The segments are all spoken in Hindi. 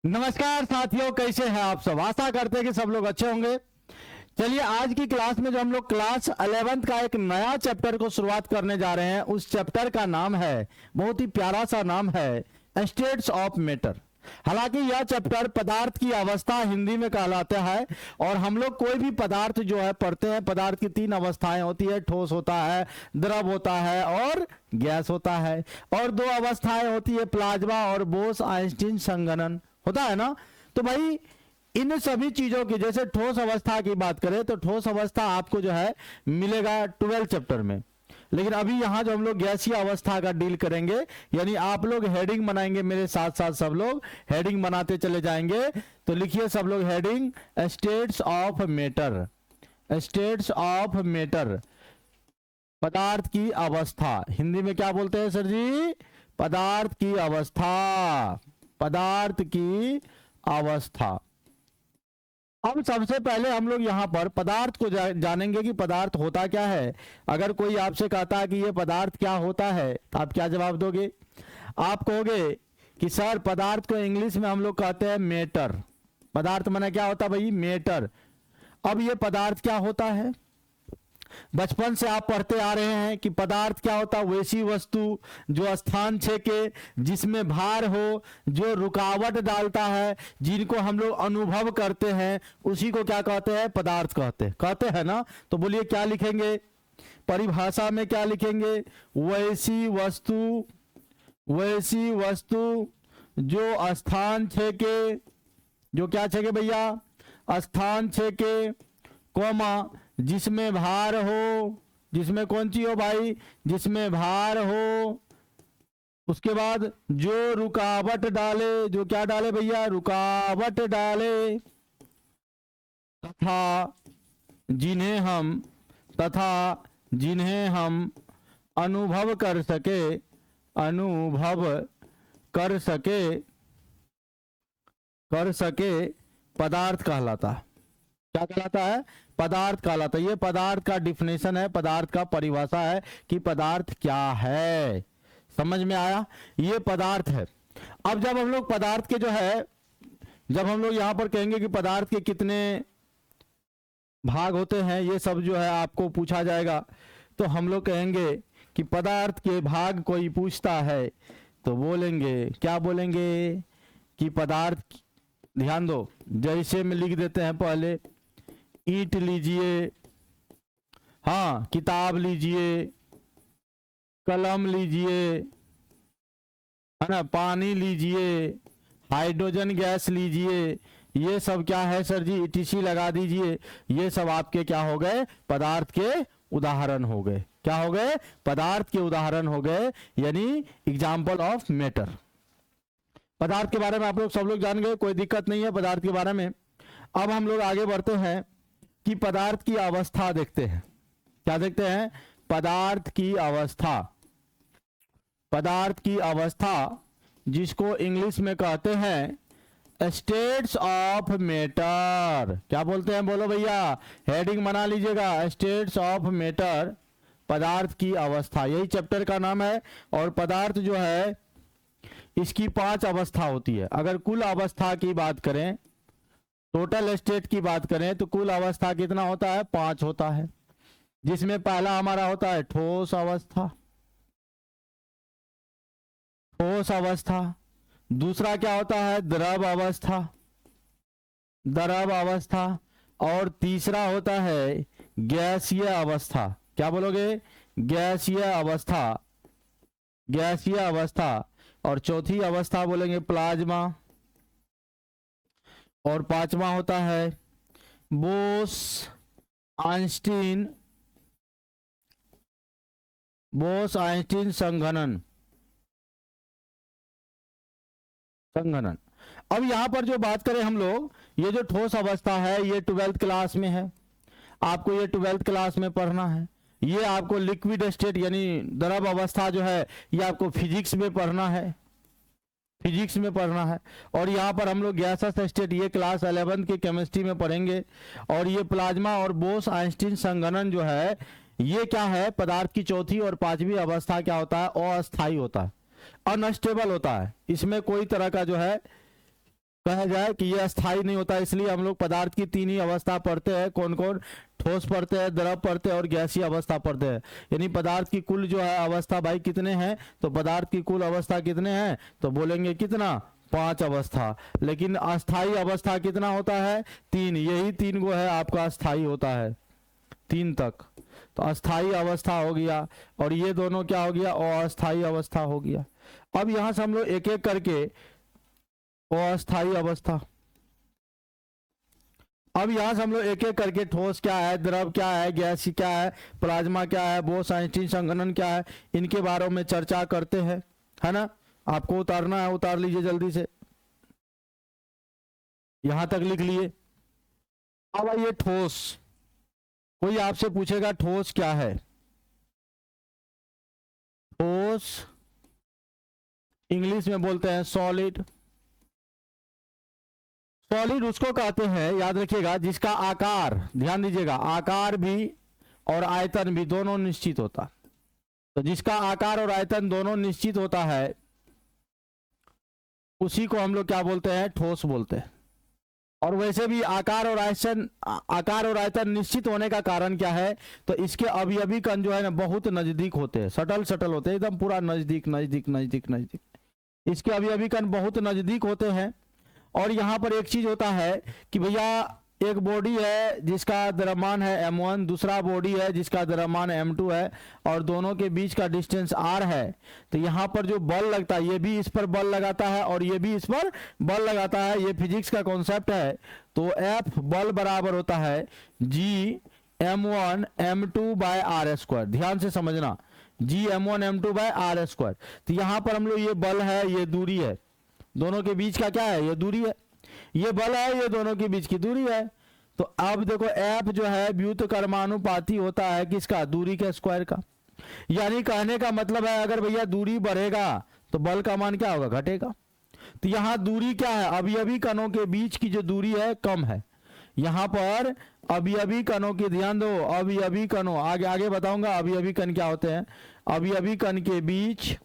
नमस्कार साथियों, कैसे हैं आप सब। आशा करते हैं कि सब लोग अच्छे होंगे। चलिए, आज की क्लास में जो हम लोग क्लास 11th का एक नया चैप्टर को शुरुआत करने जा रहे हैं, उस चैप्टर का नाम है, बहुत ही प्यारा सा नाम है, स्टेट्स ऑफ मैटर। हालांकि यह चैप्टर पदार्थ की अवस्था हिंदी में कहलाता है। और हम लोग कोई भी पदार्थ जो है पढ़ते हैं, पदार्थ की 3 अवस्थाएं होती है, ठोस होता है, द्रव होता है और गैस होता है। और 2 अवस्थाएं होती है, प्लाज्मा और बोस आइंस्टीन संघनन होता है ना। तो भाई इन सभी चीजों की, जैसे ठोस अवस्था की बात करें तो ठोस अवस्था आपको जो है मिलेगा 12 चैप्टर में। लेकिन अभी यहां जो हम लोग गैसीय अवस्था का डील करेंगे, यानी आप लोग हेडिंग बनाएंगे, मेरे साथ साथ सब लोग हेडिंग बनाते चले जाएंगे। तो लिखिए सब लोग heading, states of matter. States of matter, पदार्थ की अवस्था। हिंदी में क्या बोलते हैं सर जी? पदार्थ की अवस्था। पदार्थ की अवस्था। अब सबसे पहले हम लोग यहां पर पदार्थ को जानेंगे कि पदार्थ होता क्या है। अगर कोई आपसे कहता है कि ये पदार्थ क्या होता है, तो आप क्या जवाब दोगे? आप कहोगे कि सर पदार्थ को इंग्लिश में हम लोग कहते हैं मैटर। पदार्थ माने क्या होता है भाई? मैटर। अब ये पदार्थ क्या होता है? बचपन से आप पढ़ते आ रहे हैं कि पदार्थ क्या होता है? वैसी वस्तु जो स्थान छेके, जिसमें भार हो, जो रुकावट डालता है, जिनको हम लोग अनुभव करते हैं, उसी को क्या कहते हैं? पदार्थ कहते हैं ना। तो बोलिए क्या लिखेंगे परिभाषा में? क्या लिखेंगे? वैसी वस्तु जो स्थान छेके, जो क्या छेके भैया? स्थान छेके, कोमा, जिसमें भार हो। जिसमें कौन सी हो भाई? जिसमें भार हो। उसके बाद जो रुकावट डाले, जो क्या डाले भैया? रुकावट डाले। तथा जिन्हें हम अनुभव कर सके पदार्थ कहलाता। क्या कहलाता है? पदार्थ कहलाता है। ये पदार्थ का डिफिनेशन है, पदार्थ का परिभाषा है कि पदार्थ क्या है। समझ में आया? ये पदार्थ है। अब जब हम लोग पदार्थ के जो है, जब हम लोग यहां पर कहेंगे कि पदार्थ के कितने भाग होते हैं, ये सब जो है आपको पूछा जाएगा, तो हम लोग कहेंगे कि पदार्थ के भाग कोई पूछता है तो बोलेंगे, क्या बोलेंगे? कि पदार्थ, ध्यान दो, जैसे में लिख देते हैं पहले, ईंट लीजिए, हाँ, किताब लीजिए, कलम लीजिए, है ना, पानी लीजिए, हाइड्रोजन गैस लीजिए। ये सब क्या है सर जी? ईटीसी लगा दीजिए। ये सब आपके क्या हो गए? पदार्थ के उदाहरण हो गए। क्या हो गए? पदार्थ के उदाहरण हो गए, यानी एग्जाम्पल ऑफ मैटर। पदार्थ के बारे में आप लोग सब लोग जान गए, कोई दिक्कत नहीं है पदार्थ के बारे में। अब हम लोग आगे बढ़ते हैं कि पदार्थ की अवस्था देखते हैं। क्या देखते हैं? पदार्थ की अवस्था। पदार्थ की अवस्था, जिसको इंग्लिश में कहते हैं स्टेट्स ऑफ मैटर। क्या बोलते हैं? बोलो भैया, हेडिंग बना लीजिएगा, स्टेट्स ऑफ मैटर, पदार्थ की अवस्था। यही चैप्टर का नाम है। और पदार्थ जो है, इसकी 5 अवस्था होती है। अगर कुल अवस्था की बात करें, टोटल स्टेट की बात करें, तो कुल अवस्था कितना होता है? 5 होता है। जिसमें पहला हमारा होता है ठोस अवस्था। ठोस अवस्था। दूसरा क्या होता है? द्रव अवस्था। द्रव अवस्था। और तीसरा होता है गैसीय अवस्था। क्या बोलोगे? गैसीय अवस्था। गैसीय अवस्था। और चौथी अवस्था बोलेंगे प्लाज्मा। और 5वां होता है बोस आइंस्टीन संघनन। अब यहां पर जो बात करें हम लोग, ये जो ठोस अवस्था है, ये 12th क्लास में है। आपको ये 12th क्लास में पढ़ना है। ये आपको लिक्विड स्टेट यानी द्रव अवस्था जो है, ये आपको फिजिक्स में पढ़ना है। फिजिक्स में पढ़ना है। और यहाँ पर हम लोग गैसेस स्टेट, ये क्लास 11th की केमिस्ट्री में पढ़ेंगे। और ये प्लाज्मा और बोस आइंस्टीन संघनन जो है, ये क्या है? पदार्थ की चौथी और 5वीं अवस्था क्या होता है? अस्थायी होता है, अनस्टेबल होता है। इसमें कोई तरह का जो है कहा जाए कि ये अस्थाई नहीं होता, इसलिए हम लोग पदार्थ की तीन ही अवस्था पढ़ते हैं। कौन कौन? ठोस पढ़ते हैं, द्रव पढ़ते हैं और गैसीय अवस्था पढ़ते हैं। यानी पदार्थ की कुल जो है अवस्था भाई कितने हैं? तो पदार्थ की कुल अवस्था कितने हैं? तो बोलेंगे कितना? 5 अवस्था। लेकिन अस्थाई अवस्था कितना होता है? 3। यही 3 गो है आपका अस्थाई होता है, 3 तक। तो अस्थाई अवस्था हो गया और ये दोनों क्या हो गया? अस्थाई अवस्था हो गया। अब यहां से हम लोग एक एक करके अस्थाई अवस्था, अब यहां से हम लोग एक एक करके ठोस क्या है, द्रव क्या है, गैस क्या है, प्लाज्मा क्या है, बोस आइंस्टीन संघनन क्या है, इनके बारे में चर्चा करते हैं, है ना। आपको उतारना है, उतार लीजिए जल्दी से, यहां तक लिख लिए। अब आइए ठोस। कोई आपसे पूछेगा ठोस क्या है? ठोस इंग्लिश में बोलते हैं सॉलिड। सॉलिड उसको कहते हैं, याद रखिएगा, जिसका आकार, ध्यान दीजिएगा, आकार भी और आयतन भी दोनों निश्चित होता। तो जिसका आकार और आयतन दोनों निश्चित होता है उसी को हम लोग क्या बोलते हैं? ठोस बोलते हैं। और वैसे भी आकार और आयतन निश्चित होने का कारण क्या है? तो इसके अवयवी कण जो है ना बहुत नजदीक होते हैं, सटल सटल होते हैं, एकदम पूरा नजदीक नजदीक नजदीक नजदीक। इसके अवयवी कण बहुत नजदीक होते हैं। और यहाँ पर एक चीज होता है कि भैया एक बॉडी है जिसका द्रव्यमान है m1, दूसरा बॉडी है जिसका द्रव्यमान m2 है और दोनों के बीच का डिस्टेंस r है। तो यहाँ पर जो बल लगता है, ये भी इस पर बल लगाता है और ये भी इस पर बल लगाता है। ये फिजिक्स का कॉन्सेप्ट है। तो F बल बराबर होता है G m1 m2 bye are square. ध्यान से समझना, G m1 m2 bye are square. तो यहाँ पर हम लोग, ये बल है, ये दूरी है, दोनों के बीच का क्या है? ये दूरी है। ये बल है, ये दोनों के बीच की दूरी है। तो अब देखो F जो है व्युत्क्रमानुपाती होता है किसका? दूरी के स्क्वायर का। यानी कहने का मतलब है अगर भैया दूरी बढ़ेगा तो बल का मान क्या होगा? घटेगा। तो यहां दूरी क्या है? अवयवी कणों के बीच की जो दूरी है कम है। यहां पर अवयवी कणों की, ध्यान दो, अवयवी कणों, आगे आगे बताऊंगा अवयवी कण क्या होते हैं। अवयवी कण के बीच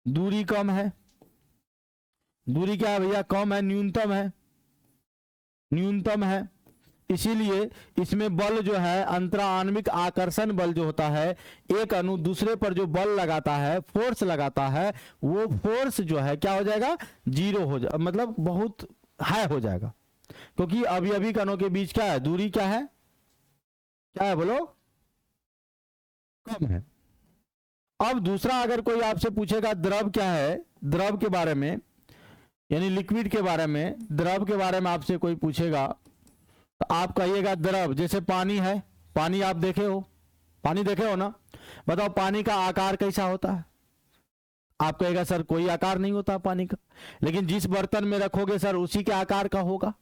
दूरी कम है। दूरी क्या है भैया? कम है, न्यूनतम है, न्यूनतम है। इसीलिए इसमें बल जो है, अंतराण्विक आकर्षण बल जो होता है, एक अणु दूसरे पर जो बल लगाता है, फोर्स लगाता है, वो फोर्स जो है क्या हो जाएगा? 0 हो जाए, मतलब बहुत हाई हो जाएगा। क्योंकि अवयवी कणों के बीच क्या है? दूरी क्या है? क्या है बोलो? कम है। अब दूसरा, अगर कोई आपसे पूछेगा द्रव क्या है, द्रव के बारे में, यानी लिक्विड के बारे में, द्रव के बारे में आपसे कोई पूछेगा तो आप कहिएगा द्रव। जैसे पानी है, पानी आप देखे हो, पानी देखे हो ना, बताओ पानी का आकार कैसा होता है? आप कहेगा सर कोई आकार नहीं होता पानी का। लेकिन जिस बर्तन में रखोगे सर उसी के आकार का होगा।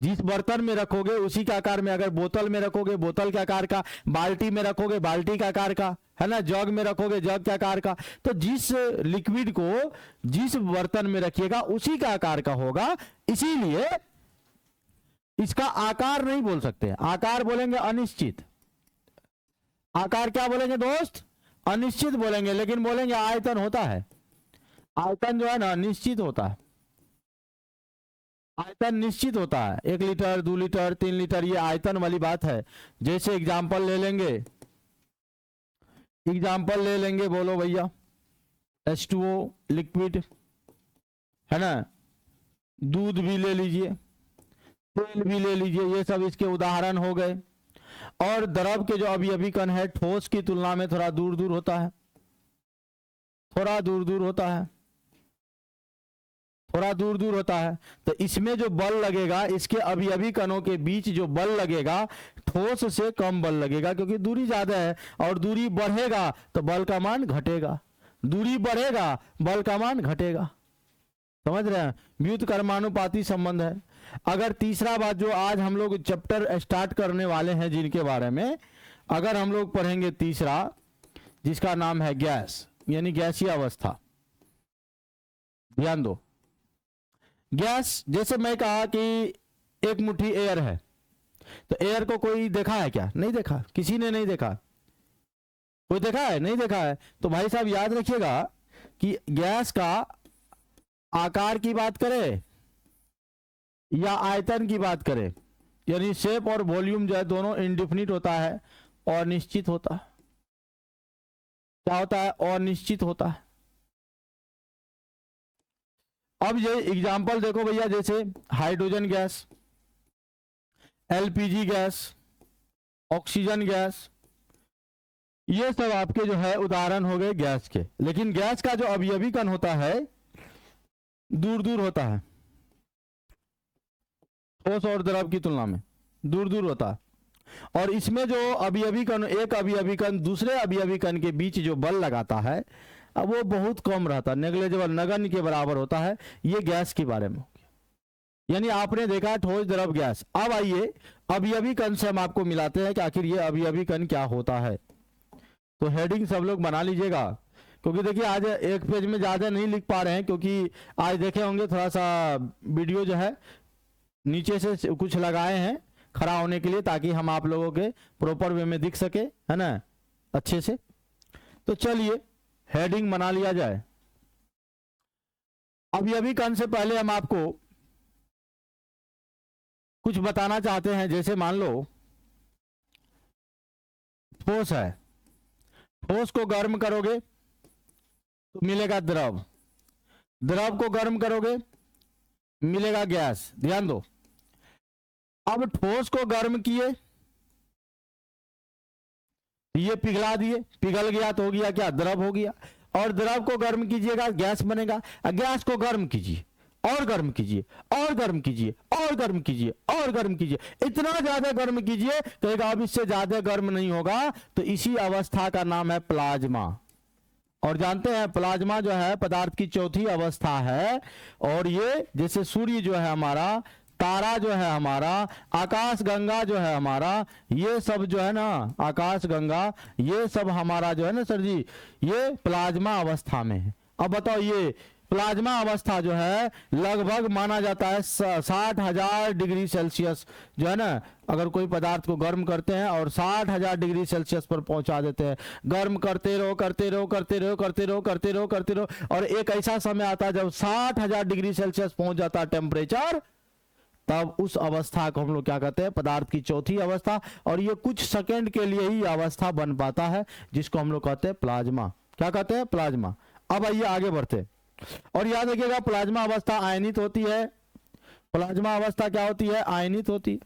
जिस बर्तन में रखोगे उसी के आकार में, अगर बोतल में रखोगे बोतल के आकार का, बाल्टी में रखोगे बाल्टी के आकार का, है ना, जग में रखोगे जग के आकार का। तो जिस लिक्विड को जिस बर्तन में रखिएगा उसी का आकार का होगा। इसीलिए इसका आकार नहीं बोल सकते, आकार बोलेंगे अनिश्चित। आकार क्या बोलेंगे दोस्त? अनिश्चित बोलेंगे। लेकिन बोलेंगे आयतन होता है, आयतन जो है ना निश्चित होता है, आयतन निश्चित होता है। 1 लीटर 2 लीटर 3 लीटर, ये आयतन वाली बात है। जैसे एग्जाम्पल ले लेंगे, एग्जाम्पल ले लेंगे, बोलो भैया, H2O लिक्विड, है ना, दूध भी ले लीजिए, तेल भी ले लीजिए, ये सब इसके उदाहरण हो गए। और द्रव के जो अवयवी कण है ठोस की तुलना में थोड़ा दूर दूर होता है, थोड़ा दूर दूर होता है, थोड़ा दूर दूर होता है। तो इसमें जो बल लगेगा, इसके अवयवी कणों के बीच जो बल लगेगा ठोस से कम बल लगेगा, क्योंकि दूरी ज्यादा है। और दूरी बढ़ेगा तो बल का मान घटेगा, दूरी बढ़ेगा बल का मान घटेगा। समझ रहे हैं? व्युत्क्रमानुपाती संबंध है। अगर तीसरा बात जो आज हम लोग चैप्टर स्टार्ट करने वाले हैं जिनके बारे में, अगर हम लोग पढ़ेंगे तीसरा, जिसका नाम है गैस, यानी गैसीय अवस्था। ध्यान दो, गैस, जैसे मैं कहा कि एक मुट्ठी एयर है, तो एयर को कोई देखा है क्या? नहीं देखा, किसी ने नहीं देखा। कोई देखा है? नहीं देखा है। तो भाई साहब याद रखिएगा कि गैस का आकार की बात करें या आयतन की बात करें, यानी शेप और वॉल्यूम जो है दोनों इंडिफिनिट होता है और निश्चित होता है। क्या होता है? और निश्चित होता है। अब ये एग्जांपल देखो भैया, जैसे hydrogen gas, LPG gas, oxygen gas, ये सब आपके जो है उदाहरण हो गए गैस के। लेकिन गैस का जो अवयवी कण होता है दूर दूर होता है, ठोस और द्रव की तुलना में दूर दूर होता है। और इसमें जो अवयवी कण, एक अवयवी कण दूसरे अवयवी कण के बीच जो बल लगाता है, अब वो बहुत कम रहता है, नेग्लेजेबल, नगण्य के बराबर होता है। ये गैस के बारे में हो गया। यानी आपने देखा ठोस द्रव गैस। अब आइए अवयवी कण से हम आपको मिलाते हैं कि आखिर ये अवयवी कण क्या होता है। तो हेडिंग सब लोग बना लीजिएगा, क्योंकि देखिए आज एक पेज में ज्यादा नहीं लिख पा रहे हैं, क्योंकि आज देखे होंगे थोड़ा सा वीडियो जो है नीचे से कुछ लगाए हैं खड़ा होने के लिए, ताकि हम आप लोगों के प्रॉपर वे में दिख सके, है ना, अच्छे से। तो चलिए हेडिंग बना लिया जाए। अवयवी कण से पहले हम आपको कुछ बताना चाहते हैं। जैसे मान लो ठोस है, ठोस को गर्म करोगे तो मिलेगा द्रव, द्रव को गर्म करोगे मिलेगा गैस। ध्यान दो, अब ठोस को गर्म किए, ये पिघला दिए, पिघल गया तो हो गया क्या? द्रव हो गया। और द्रव को गर्म कीजिएगा गैस बनेगा। गैस को गर्म कीजिए और गर्म कीजिए और गर्म कीजिए और गर्म कीजिए और गर्म कीजिए, इतना ज्यादा गर्म कीजिए, कहेगा अब इससे ज्यादा गर्म नहीं होगा, तो इसी अवस्था का नाम है प्लाज्मा। और जानते हैं प्लाज्मा जो है पदार्थ की चौथी अवस्था है। और ये जैसे सूर्य जो है हमारा, तारा जो है हमारा, आकाश गंगा जो है हमारा, ये सब जो है ना, आकाश गंगा ये सब हमारा जो है ना सर जी, ये प्लाज्मा अवस्था में है। अब बताओ, ये प्लाज्मा अवस्था जो है लगभग माना जाता है 60,000 डिग्री सेल्सियस जो है ना, अगर कोई पदार्थ को गर्म करते हैं और 60,000 डिग्री सेल्सियस पर पहुंचा देते हैं, गर्म करते रहो करते रहो करते रहो करते रहो करते रहो करते रहो, और एक ऐसा समय आता है जब 60,000 डिग्री सेल्सियस पहुंच जाता है टेम्परेचर, तब उस अवस्था को हम लोग क्या कहते हैं? पदार्थ की चौथी अवस्था। और ये कुछ सेकंड के लिए ही अवस्था बन पाता है, जिसको हम लोग कहते हैं प्लाज्मा। क्या कहते हैं? प्लाज्मा। अब आइए आगे बढ़ते, और याद रखिएगा प्लाज्मा अवस्था आयनित होती है। प्लाज्मा अवस्था क्या होती है? आयनित होती है,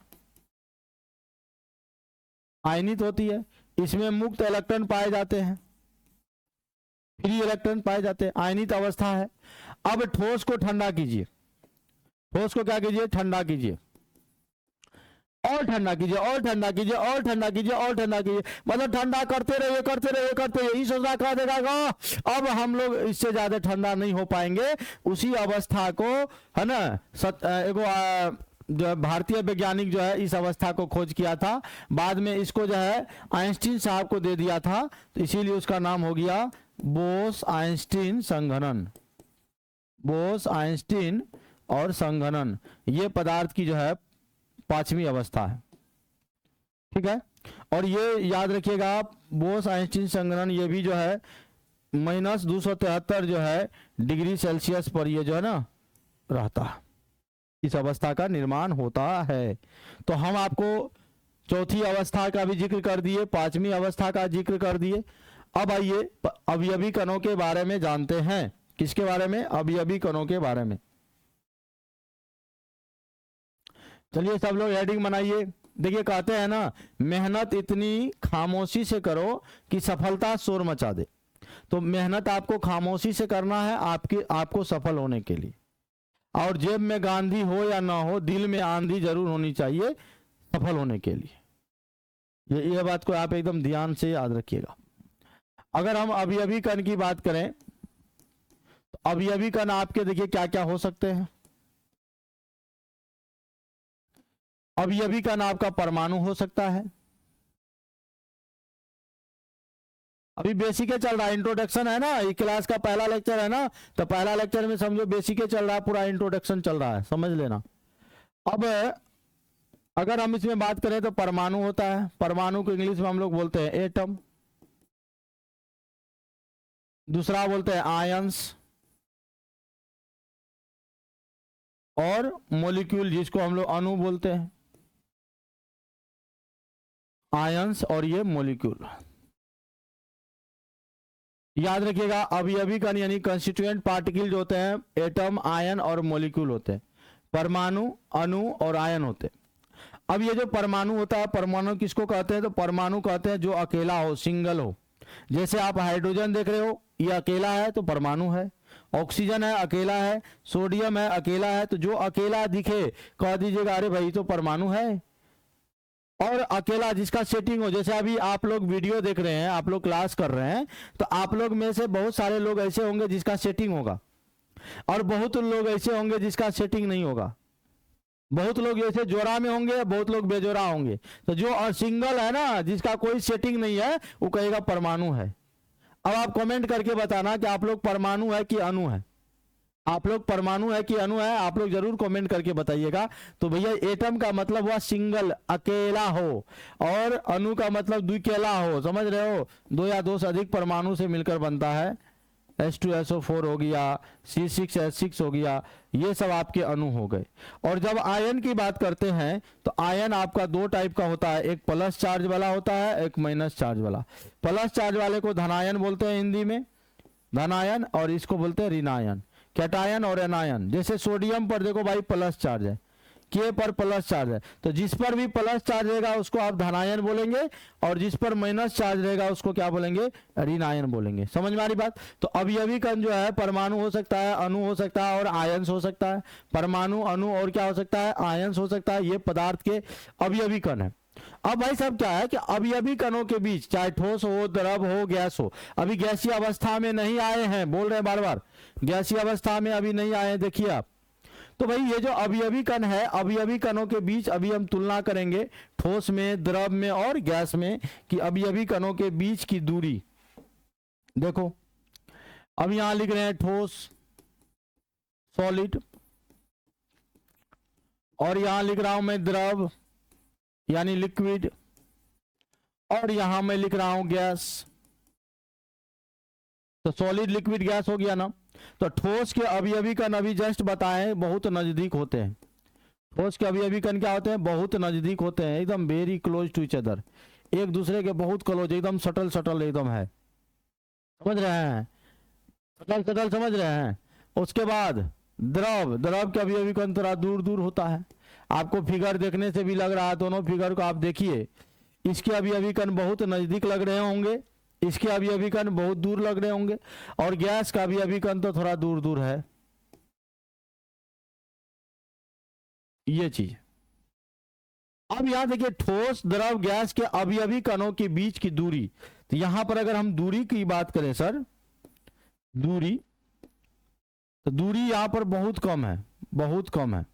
आयनित होती है। इसमें मुक्त इलेक्ट्रॉन पाए जाते हैं, फ्री इलेक्ट्रॉन पाए जाते हैं, आयनित अवस्था है। अब ठोस को ठंडा कीजिए, ठोस को क्या कीजिए? ठंडा कीजिए और ठंडा कीजिए और ठंडा कीजिए और ठंडा कीजिए और ठंडा कीजिए, मतलब ठंडा करते रहिए करते रहिए करते रहिए। यही सोचना कहा देगा अब हम लोग इससे ज्यादा ठंडा नहीं हो पाएंगे। उसी अवस्था को, है ना, जो भारतीय वैज्ञानिक जो है इस अवस्था को खोज किया था, बाद में इसको जो है आइंस्टीन साहब को दे दिया था, तो इसीलिए उसका नाम हो गया बोस आइंस्टीन संघनन। बोस आइंस्टीन और संघनन, ये पदार्थ की जो है पांचवी अवस्था है। ठीक है, और ये याद रखिएगा आप, बोस आइंस्टीन संघनन ये भी जो है -273 जो है डिग्री सेल्सियस पर ये जो है ना रहता है, इस अवस्था का निर्माण होता है। तो हम आपको चौथी अवस्था का भी जिक्र कर दिए, पांचवी अवस्था का जिक्र कर दिए। अब आइए अवयवी कणों के बारे में जानते हैं। किसके बारे में? अवयवी कणों के बारे में। चलिए सब लोग हेडिंग बनाइए। देखिए कहते हैं ना, मेहनत इतनी खामोशी से करो कि सफलता शोर मचा दे। तो मेहनत आपको खामोशी से करना है आपको सफल होने के लिए। और जेब में गांधी हो या ना हो, दिल में आंधी जरूर होनी चाहिए सफल होने के लिए। ये बात को आप एकदम ध्यान से याद रखिएगा। अगर हम अवयवी कण की बात करें, तो अवयवी कण आपके देखिए क्या क्या हो सकते हैं। अवयवी कण आपका परमाणु हो सकता है। अभी बेसिक चल रहा है, इंट्रोडक्शन है ना, ये क्लास का पहला लेक्चर है ना, तो पहला लेक्चर में समझो बेसिक चल रहा है, पूरा इंट्रोडक्शन चल रहा है, समझ लेना। अब अगर हम इसमें बात करें तो परमाणु होता है, परमाणु को इंग्लिश में हम लोग बोलते हैं एटम, दूसरा बोलते हैं आयंस, और मोलिक्यूल जिसको हम लोग अणु बोलते हैं, आयंस और ये मोलिक्यूल। याद रखिएगा अवयवी कण यानी कंस्टिट्यूएंट पार्टिकल जो होते हैं एटम, आयन और मोलिक्यूल होते हैं, परमाणु, अणु और आयन होते हैं। अब ये जो परमाणु होता है, परमाणु किसको कहते हैं? तो परमाणु कहते हैं जो अकेला हो, सिंगल हो। जैसे आप हाइड्रोजन देख रहे हो, ये अकेला है तो परमाणु है। ऑक्सीजन है अकेला है, सोडियम है अकेला है, तो जो अकेला दिखे कह दीजिएगा अरे भाई तो परमाणु है। और अकेला जिसका सेटिंग हो, जैसे अभी आप लोग वीडियो देख रहे हैं, आप लोग क्लास कर रहे हैं, तो आप लोग में से बहुत सारे लोग ऐसे होंगे जिसका सेटिंग होगा, और बहुत लोग ऐसे होंगे जिसका सेटिंग नहीं होगा। बहुत लोग जैसे जोड़ा में होंगे, बहुत लोग बेजोड़ा होंगे। तो जो सिंगल है ना, जिसका कोई सेटिंग नहीं है, वो कहेगा परमाणु है। अब आप कमेंट करके बताना कि आप लोग परमाणु है कि अणु है। आप लोग परमाणु है कि अणु है, आप लोग जरूर कमेंट करके बताइएगा। तो भैया एटम का मतलब हुआ सिंगल, अकेला हो, और अणु का मतलब द्विकेला हो। समझ रहे हो? दो या दो से अधिक परमाणु से मिलकर बनता है। H2SO4 हो गया, C6H6 हो गया, ये सब आपके अणु हो गए। और जब आयन की बात करते हैं तो आयन आपका दो टाइप का होता है, एक प्लस चार्ज वाला होता है, एक माइनस चार्ज वाला। प्लस चार्ज वाले को धनायन बोलते हैं हिंदी में, धनायन, और इसको बोलते हैं ऋणायन, कैटायन और एनायन। जैसे सोडियम पर देखो भाई प्लस चार्ज है, के पर प्लस चार्ज है, तो जिस पर भी प्लस चार्ज रहेगा उसको आप धनायन बोलेंगे, और जिस पर माइनस चार्ज रहेगा उसको क्या बोलेंगे? ऋणायन बोलेंगे। समझ में आ रही बात? तो अवयवी कण जो है परमाणु हो सकता है, अणु हो सकता है और आयंस हो सकता है। परमाणु, अणु और क्या हो सकता है? आयंस हो सकता है। ये पदार्थ के अवयवी कण है। अब भाई साहब क्या है कि अवयवी कणों के बीच, चाहे ठोस हो, द्रव हो, गैस हो, अभी गैसीय अवस्था में नहीं आए हैं, बोल रहे हैं बार बार, गैसीय अवस्था में अभी नहीं आए हैं। देखिए आप, तो भाई ये जो अवयवी कण है, अवयवी कणों के बीच अभी हम तुलना करेंगे ठोस में, द्रव में और गैस में, कि अवयवी कणों के बीच की दूरी। देखो अब यहां लिख रहे हैं ठोस, सॉलिड, और यहां लिख रहा हूं मैं द्रव यानी लिक्विड, और यहां मैं लिख रहा हूं गैस। तो सॉलिड, लिक्विड, गैस हो गया ना। तो ठोस के अवयवी कण अभी जस्ट बताएं बहुत नजदीक होते हैं। ठोस के अवयवी कण क्या होते हैं? बहुत नजदीक होते हैं, एकदम very close to each other, एक दूसरे के बहुत क्लोज, एकदम सटल सटल एकदम है। समझ रहे हैं? सटल सटल समझ रहे हैं? उसके बाद द्रव, द्रव के अवयवी कण थोड़ा दूर दूर होता है। आपको फिगर देखने से भी लग रहा है, दोनों फिगर को आप देखिए, इसके अवयवी कण बहुत नजदीक लग रहे होंगे, इसके अवयवी कण बहुत दूर लग रहे होंगे, और गैस का अवयवी कण तो थोड़ा दूर दूर है। ये चीज। अब यहां देखिए ठोस, द्रव, गैस के अवयवी कणों के बीच की दूरी। तो यहां पर अगर हम दूरी की बात करें सर, दूरी, तो दूरी यहां पर बहुत कम है, बहुत कम है।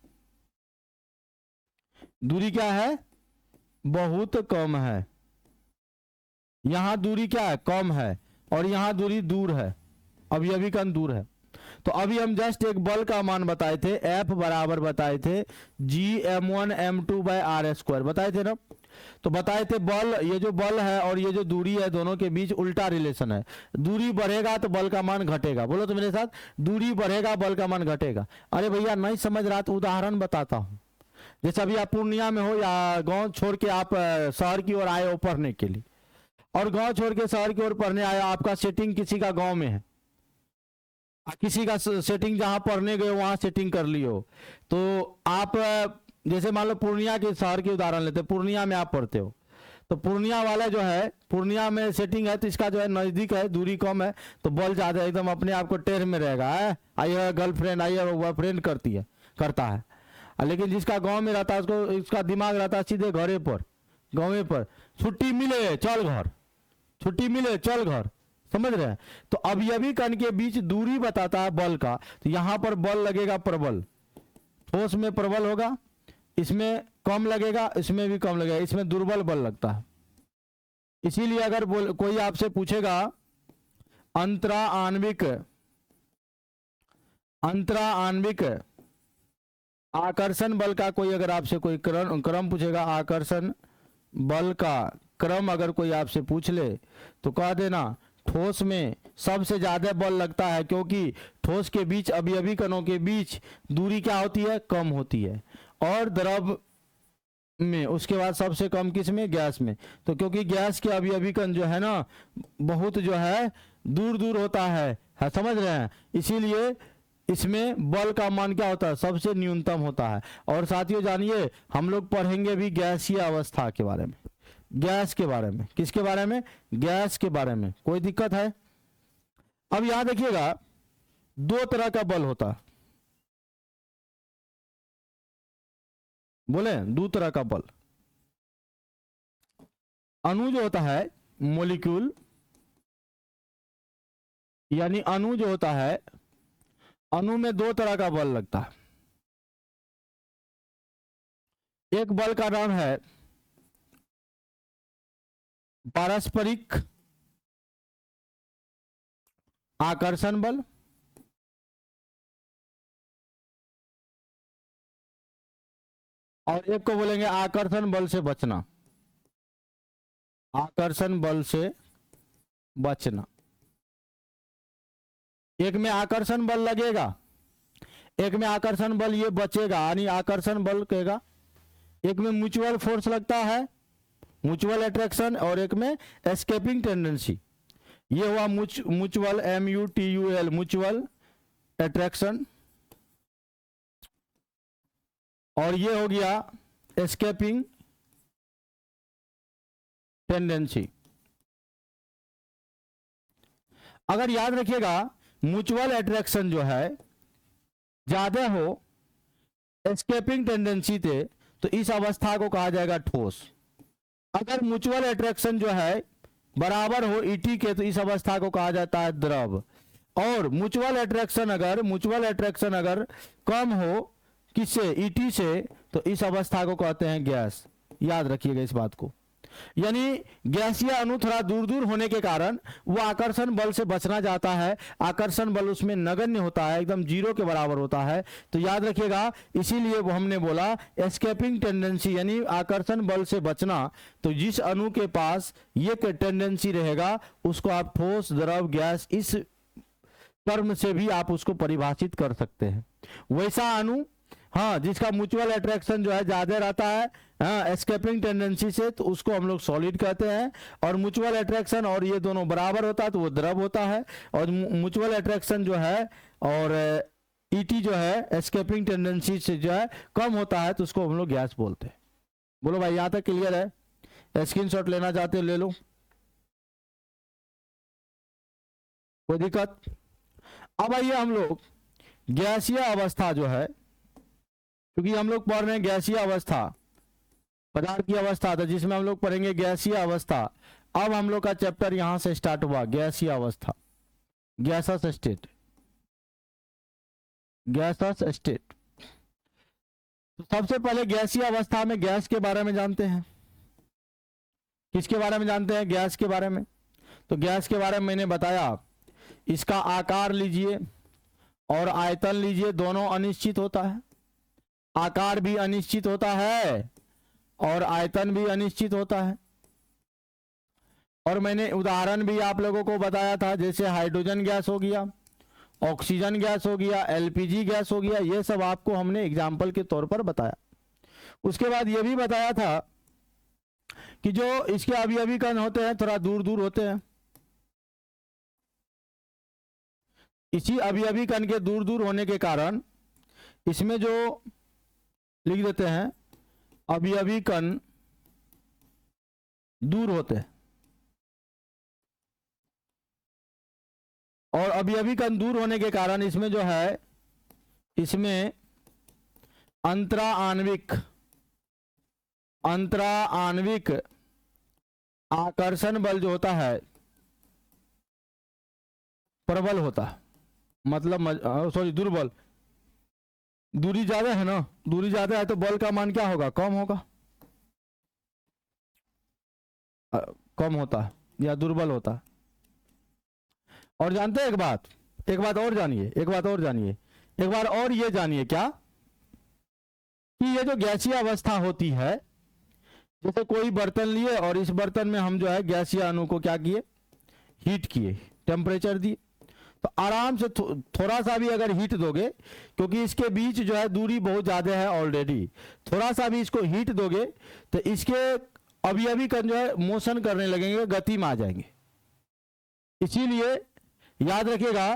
दूरी क्या है? बहुत कम है। यहां दूरी क्या है? कम है, और यहां दूरी दूर है, अवयवी कण दूर है। तो अभी हम जस्ट एक बल का मान बताए थे, F बराबर बताए थे Gm1m2/r² बताए थे ना। तो बताए थे बल, ये जो बल है और ये जो दूरी है, दोनों के बीच उल्टा रिलेशन है। दूरी बढ़ेगा तो बल का मान घटेगा। बोलो तो मेरे साथ, दूरी बढ़ेगा बल का मान घटेगा। अरे भैया नहीं समझ रहा तो उदाहरण बताता हूं। जैसे अभी आप पूर्णिया में हो या गांव छोड़ के आप शहर की ओर आए हो पढ़ने के लिए, और गांव छोड़ के शहर की ओर पढ़ने आया, आपका सेटिंग किसी का गांव में है, किसी का सेटिंग जहां पढ़ने गए वहां सेटिंग कर ली हो, तो आप जैसे मान लो पूर्णिया के शहर की उदाहरण लेते, पूर्णिया में आप पढ़ते हो, तो पूर्णिया वाला जो है, पूर्णिया में सेटिंग है तो इसका जो है नजदीक है, दूरी कम है, तो बल ज्यादा है, एकदम अपने आप को टेढ़ में रहेगा। आइए गर्लफ्रेंड, आइए बॉयफ्रेंड करती है, करता है। लेकिन जिसका गांव में रहता है उसको, इसका दिमाग रहता है सीधे घरे पर, गाँव पर, छुट्टी मिले चल घर, छुट्टी मिले चल घर। समझ रहे हैं? तो अवयवी कण के बीच दूरी बताता है बल का। तो यहां पर बल लगेगा प्रबल, ठोस में प्रबल होगा, इसमें कम लगेगा, इसमें भी कम लगेगा, इसमें दुर्बल बल लगता है। इसीलिए अगर कोई आपसे पूछेगा अंतरा आणविक आकर्षण बल का, कोई अगर आपसे कोई क्रम पूछेगा, आकर्षण बल का क्रम अगर कोई आपसे पूछ ले, तो कह देना ठोस में सबसे ज्यादा बल लगता है, क्योंकि ठोस के बीच अवयवी कणों के बीच दूरी क्या होती है, कम होती है। और द्रव में उसके बाद सबसे कम किस में, गैस में। तो क्योंकि गैस के अवयवी कण जो है ना बहुत जो है दूर दूर होता है, समझ रहे हैं, इसीलिए इसमें बल का मान क्या होता है, सबसे न्यूनतम होता है। और साथियों जानिए हम लोग पढ़ेंगे भी गैसीय अवस्था के बारे में, गैस के बारे में। किसके बारे में, गैस के बारे में। कोई दिक्कत है? अब यहां देखिएगा दो तरह का बल होता है, बोले दो तरह का बल। अणु जो होता है मोलिक्यूल, यानी अणु जो होता है, अणु में दो तरह का बल लगता है। एक बल का नाम है पारस्परिक आकर्षण बल, और एक को बोलेंगे आकर्षण बल से बचना, आकर्षण बल से बचना। एक में आकर्षण बल लगेगा, एक में आकर्षण बल ये बचेगा, यानी आकर्षण बल कहेगा। एक में म्यूचुअल फोर्स लगता है, म्यूचुअल अट्रैक्शन, और एक में एस्केपिंग टेंडेंसी। ये हुआ म्यूचुअल, MUTUL, म्यूचुअल अट्रैक्शन, और ये हो गया एस्केपिंग टेंडेंसी। अगर याद रखिएगा म्यूचुअल अट्रैक्शन जो है ज्यादा हो एस्केपिंग टेंडेंसी से, तो इस अवस्था को कहा जाएगा ठोस। अगर म्यूचुअल अट्रैक्शन जो है बराबर हो ET के, तो इस अवस्था को कहा जाता है द्रव। और म्यूचुअल अट्रैक्शन अगर कम हो किससे, ET से, तो इस अवस्था को कहते हैं गैस। याद रखिएगा इस बात को। यानी गैसीय अणु थोड़ा दूर दूर होने के कारण वो आकर्षण बल से बचना चाहता है, आकर्षण बल उसमें नगण्य होता है, एकदम जीरो के बराबर होता है। तो याद रखिएगा, इसीलिए वो हमने बोला एस्केपिंग टेंडेंसी, यानी आकर्षण बल से बचना। तो जिस अणु के पास ये टेंडेंसी रहेगा उसको आप ठोस, द्रव, गैस, इस टर्म से भी आप उसको परिभाषित कर सकते हैं। वैसा अणु हाँ जिसका म्यूचुअल अट्रैक्शन जो है ज्यादा रहता है एस्केपिंग टेंडेंसी से, तो उसको हम लोग सॉलिड कहते हैं। और म्यूचुअल अट्रैक्शन और ये दोनों बराबर होता है तो वो द्रव होता है। और म्यूचुअल अट्रैक्शन जो है और ET जो है एस्केपिंग टेंडेंसी से जो है कम होता है, तो उसको हम लोग गैस बोलते हैं। बोलो भाई यहां तक क्लियर है? स्क्रीनशॉट लेना चाहते हो ले लो, कोई दिक्कत? अब आइए हम लोग गैसीय अवस्था जो है, क्योंकि हम लोग पढ़ रहे हैं गैसीय अवस्था, पदार्थ की अवस्था था जिसमें हम लोग पढ़ेंगे गैसीय अवस्था। अब हम लोग का चैप्टर यहां से स्टार्ट हुआ, गैसीय अवस्था, गैसस स्टेट, गैसस स्टेट। तो सबसे पहले गैसीय अवस्था में गैस के बारे में जानते हैं। किसके बारे में जानते हैं? गैस के बारे में। तो गैस के बारे में मैंने बताया, इसका आकार लीजिए और आयतन लीजिए, दोनों अनिश्चित होता है। आकार भी अनिश्चित होता है और आयतन भी अनिश्चित होता है। और मैंने उदाहरण भी आप लोगों को बताया था, जैसे हाइड्रोजन गैस हो गया, ऑक्सीजन गैस हो गया, LPG गैस हो गया, ये सब आपको हमने एग्जाम्पल के तौर पर बताया। उसके बाद ये भी बताया था कि जो इसके अवयवी कण होते हैं थोड़ा दूर दूर होते हैं। इसी अवयवी कण के दूर दूर होने के कारण इसमें जो लिख देते हैं अवयवी कण दूर होते हैं, और अवयवी कण दूर होने के कारण इसमें जो है, इसमें अंतरा आणविक आकर्षण बल जो होता है प्रबल होता है, मतलब सॉरी दुर्बल। दूरी ज्यादा है ना, दूरी ज्यादा है तो बल का मान क्या होगा? कम होगा, कम होता है या दुर्बल होता है। और जानते हैं एक बात और जानिए, एक बार और ये जानिए क्या, कि ये जो गैसीय अवस्था होती है, जैसे कोई बर्तन लिए और इस बर्तन में हम जो है गैसीय अणु को क्या किए, हीट किए, टेम्परेचर दिए, तो आराम से थोड़ा सा भी अगर हीट दोगे, क्योंकि इसके बीच जो है दूरी बहुत ज़्यादा है ऑलरेडी, थोड़ा सा भी इसको हीट दोगे तो इसके अभी जो है मोशन करने लगेंगे, गति में आ जाएंगे। इसीलिए याद रखिएगा,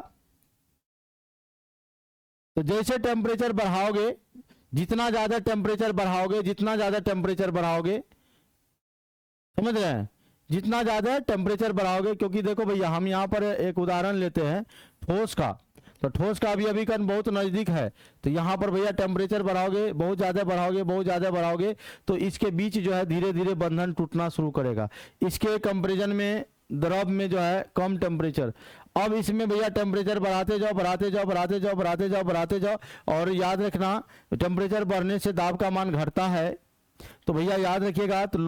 तो जैसे टेम्परेचर बढ़ाओगे, जितना ज़्यादा टेम्परेचर बढ़ाओगे, जितना ज़्यादा टेम्परेचर बढ़ाओगे, समझ रहे हैं, जितना ज़्यादा टेम्परेचर बढ़ाओगे, क्योंकि देखो भैया हम यहाँ पर एक उदाहरण लेते हैं ठोस का, तो ठोस का अभी कण बहुत नज़दीक है, तो यहाँ पर भैया टेम्परेचर बढ़ाओगे, बहुत ज़्यादा बढ़ाओगे, बहुत ज़्यादा बढ़ाओगे, तो इसके बीच जो है धीरे धीरे बंधन टूटना शुरू करेगा। इसके कंपेरिजन में द्रव में जो है कम टेम्परेचर, अब इसमें भैया टेम्परेचर बढ़ाते जाओ, बढ़ाते जाओ, बढ़ाते जाओ, बढ़ाते जाओ, बढ़ाते जाओ, और याद रखना टेम्परेचर बढ़ने से दाब का मान घटता है। तो भैया याद रखिएगा, तो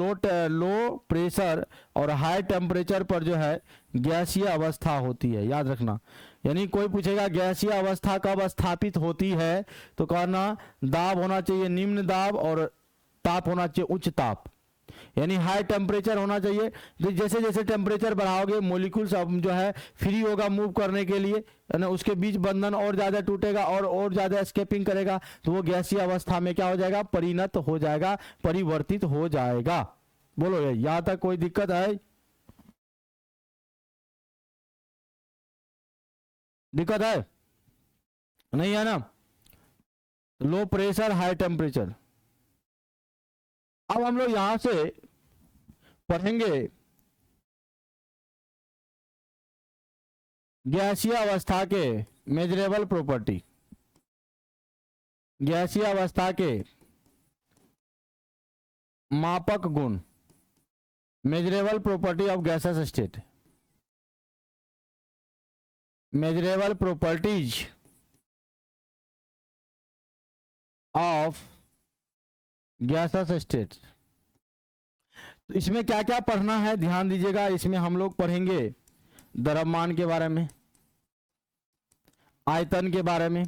लो प्रेशर और हाई टेम्परेचर पर जो है गैसीय अवस्था होती है, याद रखना। यानी कोई पूछेगा गैसीय अवस्था कब स्थापित होती है, तो कहना दाब होना चाहिए निम्न दाब और ताप होना चाहिए उच्च ताप, यानी हाई टेम्परेचर होना चाहिए। तो जैसे जैसे टेम्परेचर बढ़ाओगे मोलिक्यूल्स अब जो है फ्री होगा मूव करने के लिए, ना उसके बीच बंधन और ज़्यादा टूटेगा और ज़्यादा एस्केपिंग करेगा, तो वो गैसीय अवस्था में क्या हो जाएगा, परिणत हो जाएगा, परिवर्तित हो जाएगा। बोलो यहाँ तक कोई दिक्कत है? दिक्कत है? नहीं है ना? Low pressure high temperature. अब हम लोग यहां से पढ़ेंगे गैसीय अवस्था के मेजरेबल प्रॉपर्टी, गैसीय अवस्था के मापक गुण, measurable property of gases state, measurable properties of gases state. तो इसमें क्या क्या पढ़ना है ध्यान दीजिएगा। इसमें हम लोग पढ़ेंगे द्रव्यमान के बारे में, आयतन के बारे में,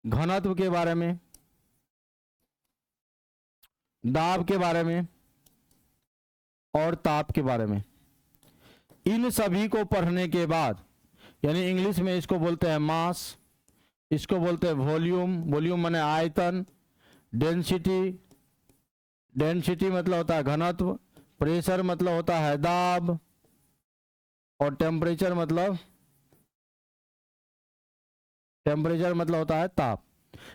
घनत्व के बारे में, दाब के बारे में और ताप के बारे में। इन सभी को पढ़ने के बाद, यानी इंग्लिश में इसको बोलते हैं मास, इसको बोलते हैं वॉल्यूम, वॉल्यूम माने आयतन, डेंसिटी, डेंसिटी मतलब होता है घनत्व, प्रेशर मतलब होता है दाब, और टेम्परेचर मतलब होता है ताप।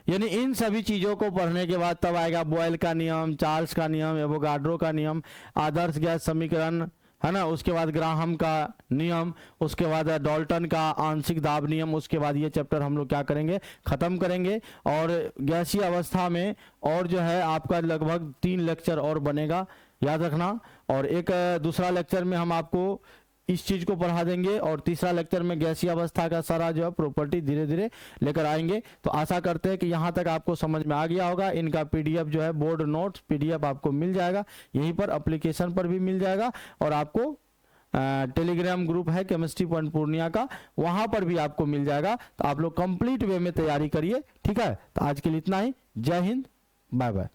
यानी इन सभी चीजों को पढ़ने के बाद तब आएगा बॉयल का नियम, चार्ल्स का नियम, एवोगाड्रो का नियम, आदर्श गैस समीकरण, है ना, उसके बाद ग्राहम का नियम, उसके बाद डाल्टन का आंशिक दाब नियम। उसके बाद ये चैप्टर हम लोग क्या करेंगे, खत्म करेंगे। और गैसीय अवस्था में और जो है आपका लगभग 3 लेक्चर और बनेगा, याद रखना। और एक दूसरा लेक्चर में हम आपको इस चीज को पढ़ा देंगे, और तीसरा लेक्चर में गैसीय अवस्था का सारा जो है प्रॉपर्टी धीरे धीरे लेकर आएंगे। तो आशा करते हैं कि यहाँ तक आपको समझ में आ गया होगा। इनका पीडीएफ जो है बोर्ड नोट्स पीडीएफ आपको मिल जाएगा, यहीं पर एप्लीकेशन पर भी मिल जाएगा, और आपको टेलीग्राम ग्रुप है केमिस्ट्री पॉइंट पूर्णिया का, वहां पर भी आपको मिल जाएगा। तो आप लोग कंप्लीट वे में तैयारी करिए, ठीक है। तो आज के लिए इतना ही। जय हिंद, बाय बाय।